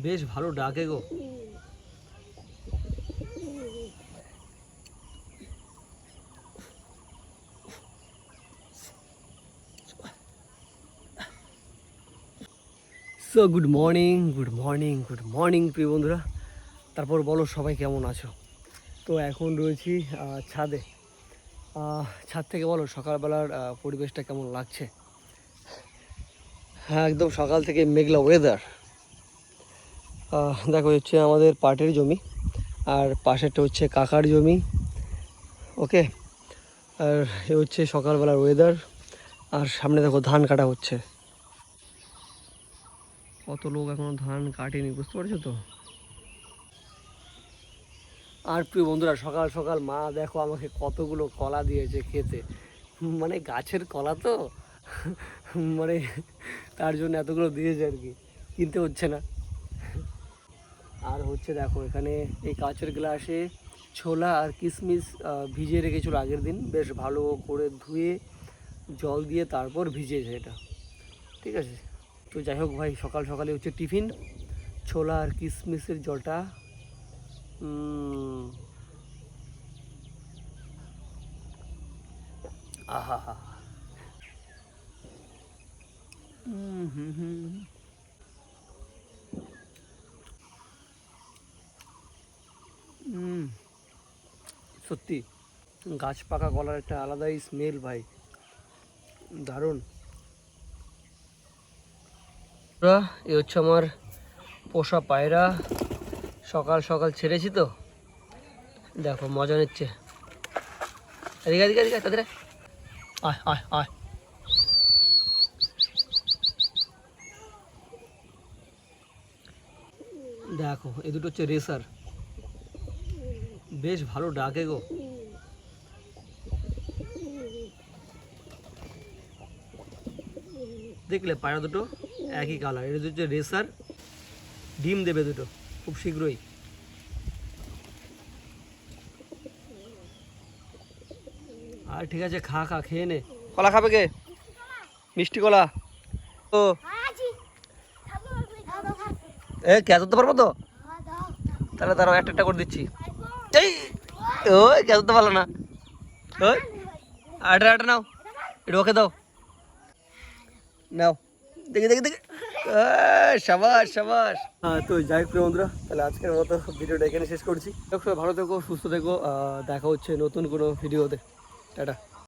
বেশ ভালো ডাকে গো। So good morning good morning good morning প্রিয় বন্ধুরা। তারপর বলো সবাই কেমন আছো? তো এখন রয়েছি ছাদে। ছাদ থেকে বলো সকালবেলার পরিবেশটা কেমন লাগছে? হ্যাঁ, একদম সকাল থেকে মেঘলা ওয়েদার। দেখো হচ্ছে আমাদের পাটের জমি, আর পাশেরটা হচ্ছে কাকার জমি। ওকে, আর এ হচ্ছে সকালবেলার ওয়েদার। আর সামনে দেখো ধান কাটা হচ্ছে। কত লোক এখনো ধান কাটেনি, বুঝতে পারছো তো? আর প্রিয় বন্ধুরা, সকাল সকাল মা দেখো আমাকে কতগুলো কলা দিয়েছে খেতে। মানে গাছের কলা তো, মানে তার জন্য এতগুলো দিয়েছে আর কি, কিনতে হচ্ছে না। আর হচ্ছে দেখো এখানে এই কাঁচের গ্লাসে ছোলা আর কিশমিশ ভিজিয়ে রেখেছিল আগের দিন, বেশ ভালো করে ধুয়ে জল দিয়ে তারপর ভিজিয়েছে এটা। ঠিক আছে, তো যাই হোক ভাই, সকাল সকালে হচ্ছে টিফিন ছোলা আর কিশমিশের জলটা। আহা হা। সত্যি গাছ পাকা কলার একটা আলাদাই স্মেল ভাই, দারুণ। এ হচ্ছে আমার পোষা পায়রা, সকাল সকাল ছেড়েছি তো, দেখো মজা নিচ্ছে। এদিকে এদিকে এদিকে তাদের আয় আয় আয়। দেখো এ দুটো হচ্ছে রেসার, বেশ ভালো ডাকে গো। দেখলে পায়রা দুটো একই কালার, এটা হচ্ছে রেসার। ডিম দেবে দুটো খুব শীঘ্রই। আর ঠিক আছে, খা খা, খেয়ে নে। কলা খাবে কে? মিষ্টি কলা। ও ক্যাচ ধরতে পারবো তো? তাহলে তারাও একটা একটা করে দিচ্ছি। এই ওই ক্যাচ ধরতে পারলো না। ওই আটা আটা নাও, এটা ওকে দাও, নাও। দেখি দেখি দেখি, সাবাস সাবাস। তো যাই হোক বন্ধুরা, তাহলে আজকের মতো ভিডিওটা এখানে শেষ করছি। সবাই ভালো থেকো, সুস্থ থেকো, দেখা হচ্ছে নতুন কোনো ভিডিওতে। টাটা।